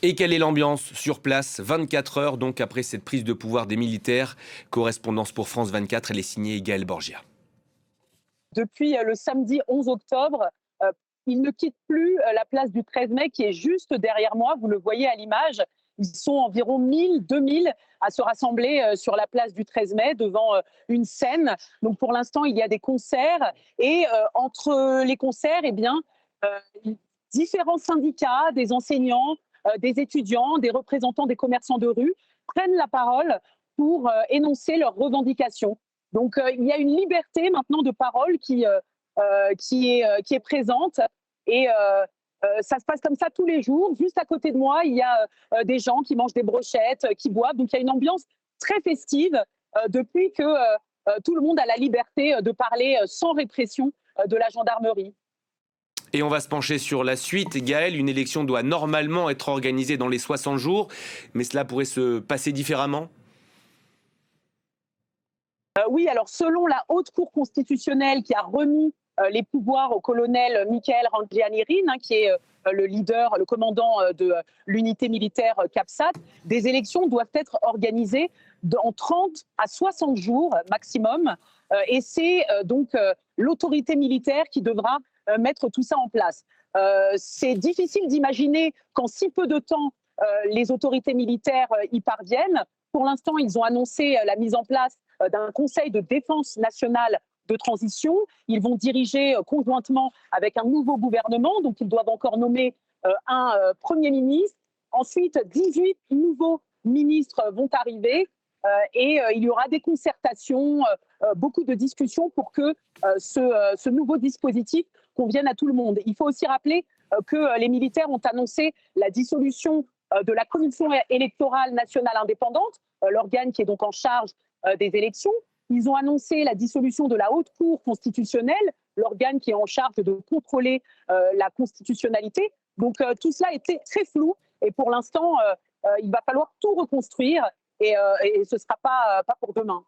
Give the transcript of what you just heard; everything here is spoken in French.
Et quelle est l'ambiance sur place 24 heures donc après cette prise de pouvoir des militaires. Correspondance pour France 24, elle est signée Gaëlle Borgia. Depuis le samedi 11 octobre, ils ne quittent plus la place du 13 mai qui est juste derrière moi. Vous le voyez à l'image. Ils sont environ 1000, 2000 à se rassembler sur la place du 13 mai devant une scène. Donc pour l'instant, il y a des concerts et entre les concerts, eh bien, différents syndicats, des enseignants, des étudiants, des représentants des commerçants de rue prennent la parole pour énoncer leurs revendications. Donc il y a une liberté maintenant de parole qui est présente et ça se passe comme ça tous les jours. Juste à côté de moi, il y a des gens qui mangent des brochettes, qui boivent. Donc il y a une ambiance très festive depuis que tout le monde a la liberté de parler sans répression de la gendarmerie. Et on va se pencher sur la suite. Gaëlle, une élection doit normalement être organisée dans les 60 jours, mais cela pourrait se passer différemment. Oui, alors selon la Haute Cour constitutionnelle qui a remis les pouvoirs au colonel Michael Randrianirine, qui est le leader, le commandant de l'unité militaire CAPSAT, des élections doivent être organisées en 30 à 60 jours maximum. Et c'est donc l'autorité militaire qui devra mettre tout ça en place. C'est difficile d'imaginer qu'en si peu de temps, les autorités militaires y parviennent. Pour l'instant, ils ont annoncé la mise en place d'un conseil de défense nationale de transition. Ils vont diriger conjointement avec un nouveau gouvernement, donc ils doivent encore nommer un Premier ministre. Ensuite, 18 nouveaux ministres vont arriver et il y aura des concertations, beaucoup de discussions pour que ce nouveau dispositif convienne à tout le monde. Il faut aussi rappeler que les militaires ont annoncé la dissolution de la Commission électorale nationale indépendante, l'organe qui est donc en charge des élections. Ils ont annoncé la dissolution de la Haute Cour constitutionnelle, l'organe qui est en charge de contrôler la constitutionnalité. Donc tout cela était très flou et pour l'instant, il va falloir tout reconstruire et ce ne sera pas pour demain.